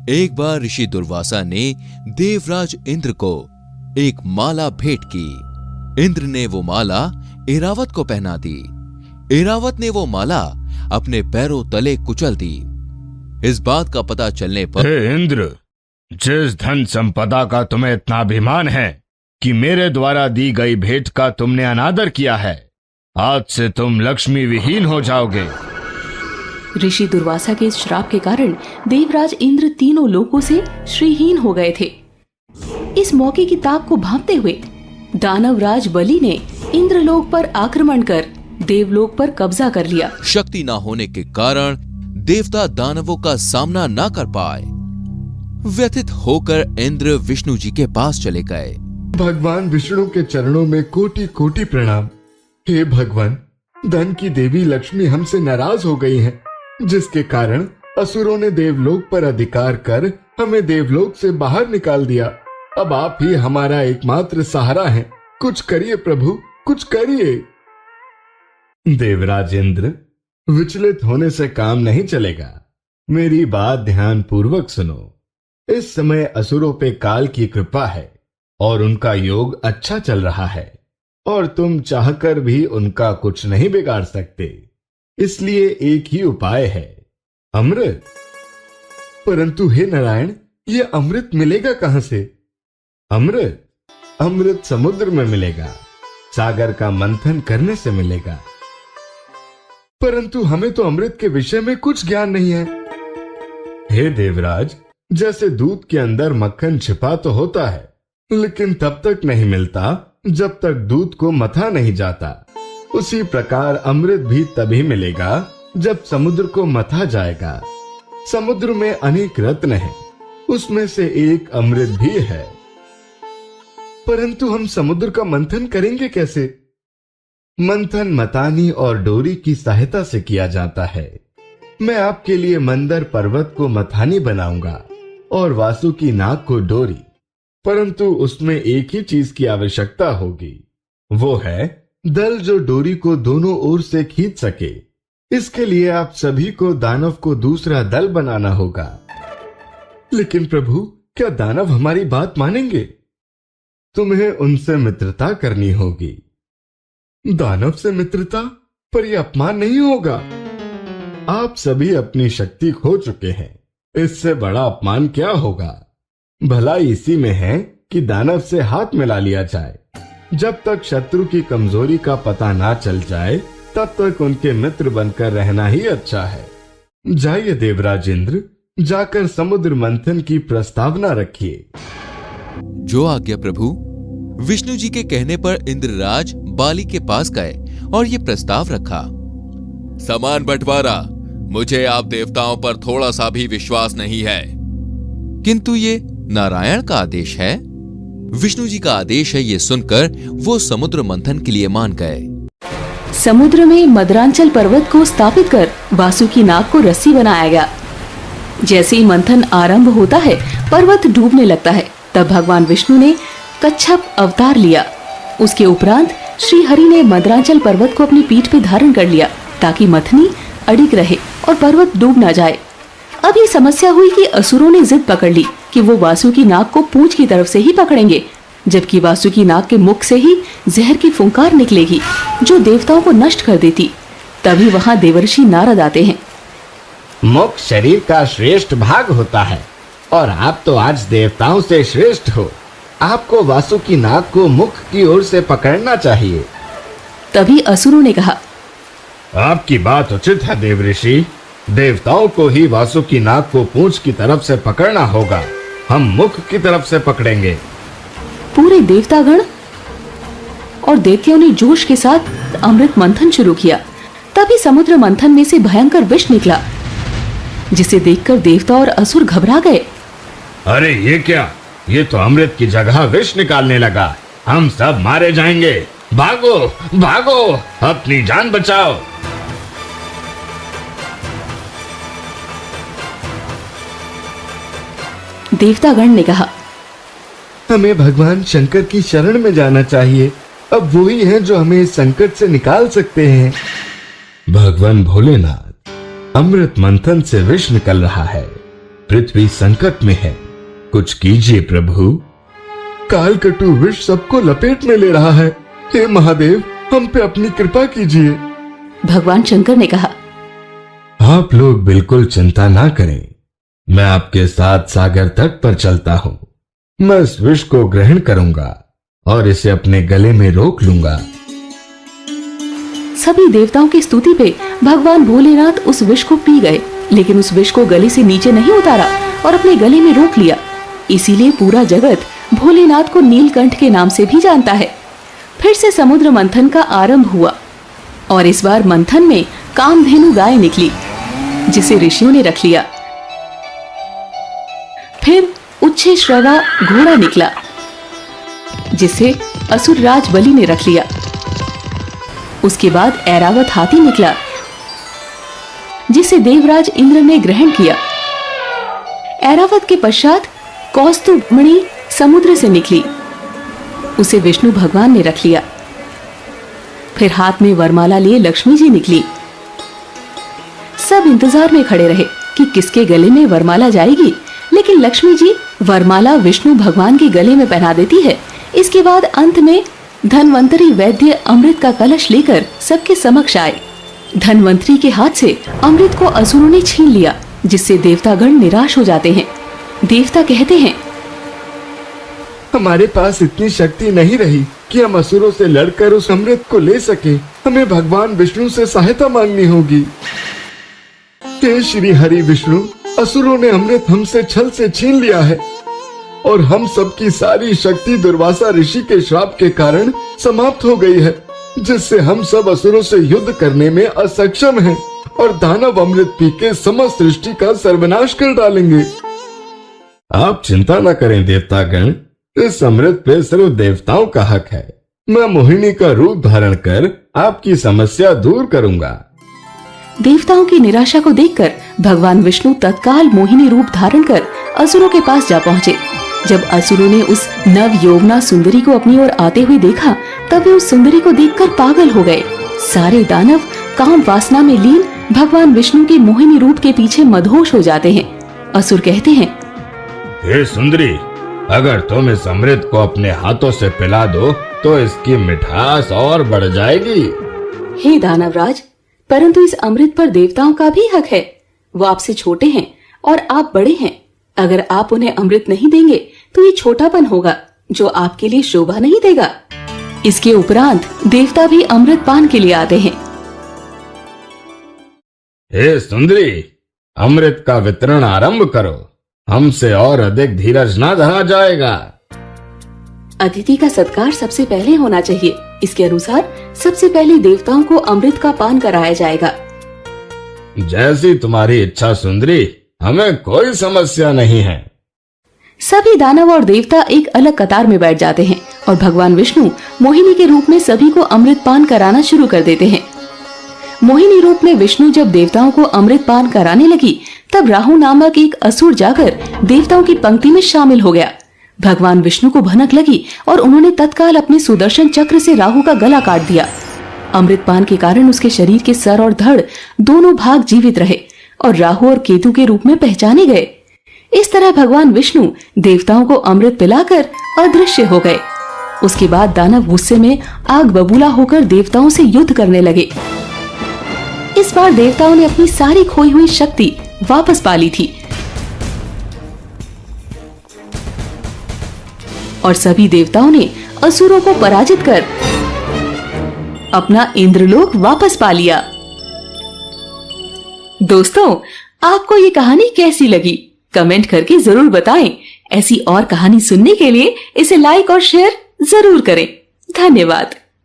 एक बार ऋषि दुर्वासा ने देवराज इंद्र को एक माला भेंट की। इंद्र ने वो माला ऐरावत को पहना दी। ऐरावत ने वो माला अपने पैरों तले कुचल दी। इस बात का पता चलने पर हे इंद्र, जिस धन संपदा का तुम्हें इतना अभिमान है कि मेरे द्वारा दी गई भेंट का तुमने अनादर किया है, आज से तुम लक्ष्मी विहीन हो जाओगे। ऋषि दुर्वासा के इस श्राप के कारण देवराज इंद्र तीनों लोकों से श्रीहीन हो गए थे। इस मौके की ताक को भांपते हुए दानवराज बलि ने इंद्रलोक पर आक्रमण कर देवलोक पर कब्जा कर लिया। शक्ति न होने के कारण देवता दानवों का सामना न कर पाए। व्यथित होकर इंद्र विष्णु जी के पास चले गए। भगवान विष्णु के चरणों में कोटि कोटि प्रणाम। हे भगवान, धन की देवी लक्ष्मी हमसे नाराज हो गई हैं, जिसके कारण असुरों ने देवलोक पर अधिकार कर हमें देवलोक से बाहर निकाल दिया। अब आप ही हमारा एकमात्र सहारा हैं। कुछ करिए प्रभु, कुछ करिए। देवराज इंद्र, विचलित होने से काम नहीं चलेगा। मेरी बात ध्यान पूर्वक सुनो। इस समय असुरों पे काल की कृपा है और उनका योग अच्छा चल रहा है, और तुम चाहकर भी उनका कुछ नहीं बिगाड़ सकते। इसलिए एक ही उपाय है, अमृत। परंतु हे नारायण, ये अमृत मिलेगा कहां से? अमृत समुद्र में मिलेगा, सागर का मंथन करने से मिलेगा। परंतु हमें तो अमृत के विषय में कुछ ज्ञान नहीं है। हे देवराज, जैसे दूध के अंदर मक्खन छिपा तो होता है, लेकिन तब तक नहीं मिलता जब तक दूध को मथा नहीं जाता। उसी प्रकार अमृत भी तभी मिलेगा जब समुद्र को मथा जाएगा। समुद्र में अनेक रत्न हैं, उसमें से एक अमृत भी है। परंतु हम समुद्र का मंथन करेंगे कैसे? मंथन मतानी और डोरी की सहायता से किया जाता है। मैं आपके लिए मंदर पर्वत को मथानी बनाऊंगा और वासुकी नाग को डोरी। परंतु उसमें एक ही चीज की आवश्यकता होगी, वो है दल जो डोरी को दोनों ओर से खींच सके। इसके लिए आप सभी को दानव को दूसरा दल बनाना होगा। लेकिन प्रभु, क्या दानव हमारी बात मानेंगे? तुम्हें उनसे मित्रता करनी होगी। दानव से मित्रता? पर यह अपमान नहीं होगा। आप सभी अपनी शक्ति खो चुके हैं, इससे बड़ा अपमान क्या होगा? भलाई इसी में है कि दानव से हाथ मिला लिया जाए। जब तक शत्रु की कमजोरी का पता ना चल जाए, तब तक उनके मित्र बनकर रहना ही अच्छा है। जाइए देवराज इंद्र, जाकर समुद्र मंथन की प्रस्तावना रखिए। जो आज्ञा प्रभु। विष्णु जी के कहने पर इंद्रराज बाली के पास गए और ये प्रस्ताव रखा। समान बंटवारा। मुझे आप देवताओं पर थोड़ा सा भी विश्वास नहीं है, किंतु ये नारायण का आदेश है, विष्णु जी का आदेश है। ये सुनकर वो समुद्र मंथन के लिए मान गए। समुद्र में मदरांचल पर्वत को स्थापित कर वासुकी नाग को रस्सी बनाया गया। जैसे ही मंथन आरंभ होता है, पर्वत डूबने लगता है। तब भगवान विष्णु ने कच्छप अवतार लिया। उसके उपरांत श्री हरि ने मदरांचल पर्वत को अपनी पीठ पे धारण कर लिया, ताकि मथनी अडिग रहे और पर्वत डूब न जाए। अब ये समस्या हुई कि असुरों ने जिद पकड़ ली कि वो वासुकी नाग को पूंछ की तरफ से ही पकड़ेंगे, जबकि वासुकी नाग के मुख से ही जहर की फुंकार निकलेगी जो देवताओं को नष्ट कर देती। तभी वहाँ देवर्षि नारद आते हैं। मुख शरीर का श्रेष्ठ भाग होता है, और आप तो आज देवताओं से श्रेष्ठ हो। आपको वासुकी नाग को मुख की ओर से पकड़ना चाहिए। तभी असुरों ने कहा, आपकी बात उचित है देवऋषि। देवताओं को ही वासुकी नाग को पूंछ की तरफ से पकड़ना होगा, हम मुख की तरफ से पकड़ेंगे। पूरे देवतागण और देवताओं ने जोश के साथ अमृत मंथन शुरू किया। तभी समुद्र मंथन में से भयंकर विष निकला, जिसे देखकर देवता और असुर घबरा गए। अरे ये क्या? ये तो अमृत की जगह विष निकालने लगा। हम सब मारे जाएंगे। भागो भागो, अपनी जान बचाओ। देवतागण ने कहा, हमें भगवान शंकर की शरण में जाना चाहिए। अब वो ही हैं जो हमें इस संकट से निकाल सकते हैं। भगवान भोलेनाथ, अमृत मंथन से विष निकल रहा है। पृथ्वी संकट में है, कुछ कीजिए प्रभु। कालकटु विष सबको लपेट में ले रहा है। हे महादेव, हम पे अपनी कृपा कीजिए। भगवान शंकर ने कहा, आप लोग बिल्कुल चिंता ना करें, मैं आपके साथ सागर तट पर चलता हूँ। मैं इस विष को ग्रहण करूंगा और इसे अपने गले में रोक लूंगा। सभी देवताओं की स्तुति पे भगवान भोलेनाथ उस विष को पी गए, लेकिन उस विष को गले से नीचे नहीं उतारा और अपने गले में रोक लिया। इसीलिए पूरा जगत भोलेनाथ को नीलकंठ के नाम से भी जानता है। फिर से समुद्र मंथन का आरंभ हुआ और इस बार मंथन में कामधेनु गाय निकली, जिसे ऋषियों ने रख लिया। फिर उच्छेश्रवा घोड़ा निकला, जिसे असुरराज बलि ने रख लिया। उसके बाद ऐरावत हाथी निकला, जिसे देवराज इंद्र ने ग्रहण किया। ऐरावत के पश्चात कौस्तुभमणि समुद्र से निकली, उसे विष्णु भगवान ने रख लिया। फिर हाथ में वरमाला लिए लक्ष्मी जी निकली। सब इंतजार में खड़े रहे कि किसके गले में वरमाला जाएगी, लेकिन लक्ष्मी जी वरमाला विष्णु भगवान के गले में पहना देती है। इसके बाद अंत में धन्वंतरी वैद्य अमृत का कलश लेकर सबके समक्ष आए। धन्वंतरी के हाथ से अमृत को असुरों ने छीन लिया, जिससे देवतागण निराश हो जाते हैं। देवता कहते हैं, हमारे पास इतनी शक्ति नहीं रही कि हम असुरों से लड़कर उस अमृत को ले सके। हमें भगवान विष्णु से सहायता मांगनी होगी। हे श्री हरि विष्णु, असुरों ने अमृत हमसे छल से छीन लिया है और हम सबकी सारी शक्ति दुर्वासा ऋषि के श्राप के कारण समाप्त हो गई है, जिससे हम सब असुरों से युद्ध करने में असक्षम हैं और दानव अमृत पी के समस्त सृष्टि का सर्वनाश कर डालेंगे। आप चिंता न करें देवतागण, इस अमृत पे सिर्फ देवताओं का हक है। मैं मोहिनी का रूप धारण कर आपकी समस्या दूर करूंगा। देवताओं की निराशा को देखकर भगवान विष्णु तत्काल मोहिनी रूप धारण कर असुरों के पास जा पहुँचे। जब असुरों ने उस नव यौवना सुंदरी को अपनी ओर आते हुए देखा, तब वे उस सुंदरी को देखकर पागल हो गए। सारे दानव काम वासना में लीन भगवान विष्णु के मोहिनी रूप के पीछे मदहोश हो जाते हैं। असुर कहते हैं, हे सुंदरी, अगर तुम इस अमृत को अपने हाथों से पिला दो तो इसकी मिठास और बढ़ जाएगी। हे दानवराज, परंतु इस अमृत पर देवताओं का भी हक है। वो आपसे छोटे हैं और आप बड़े हैं। अगर आप उन्हें अमृत नहीं देंगे तो ये छोटापन होगा, जो आपके लिए शोभा नहीं देगा। इसके उपरांत देवता भी अमृत पान के लिए आते हैं। हे सुंदरी, अमृत का वितरण आरंभ करो, हमसे और अधिक धीरज ना धरा जाएगा। अतिथि का सत्कार सबसे पहले होना चाहिए। इसके अनुसार सबसे पहले देवताओं को अमृत का पान कराया जाएगा। जैसी तुम्हारी इच्छा सुंदरी, हमें कोई समस्या नहीं है। सभी दानव और देवता एक अलग कतार में बैठ जाते हैं और भगवान विष्णु मोहिनी के रूप में सभी को अमृत पान कराना शुरू कर देते हैं। मोहिनी रूप में विष्णु जब देवताओं को अमृत पान कराने लगी, तब राहु नामक एक असुर जाकर देवताओं की पंक्ति में शामिल हो गया। भगवान विष्णु को भनक लगी और उन्होंने तत्काल अपने सुदर्शन चक्र से राहु का गला काट दिया। अमृत पान के कारण उसके शरीर के सर और धड़ दोनों भाग जीवित रहे और राहु और केतु के रूप में पहचाने गए। इस तरह भगवान विष्णु देवताओं को अमृत पिलाकर अदृश्य हो गए। उसके बाद दानव गुस्से में आग बबूला होकर देवताओं से युद्ध करने लगे। इस बार देवताओं ने अपनी सारी खोई हुई शक्ति वापस पा ली थी और सभी देवताओं ने असुरों को पराजित कर अपना इंद्रलोक वापस पा लिया। दोस्तों, आपको ये कहानी कैसी लगी? कमेंट करके जरूर बताएं। ऐसी और कहानी सुनने के लिए इसे लाइक और शेयर जरूर करें। धन्यवाद।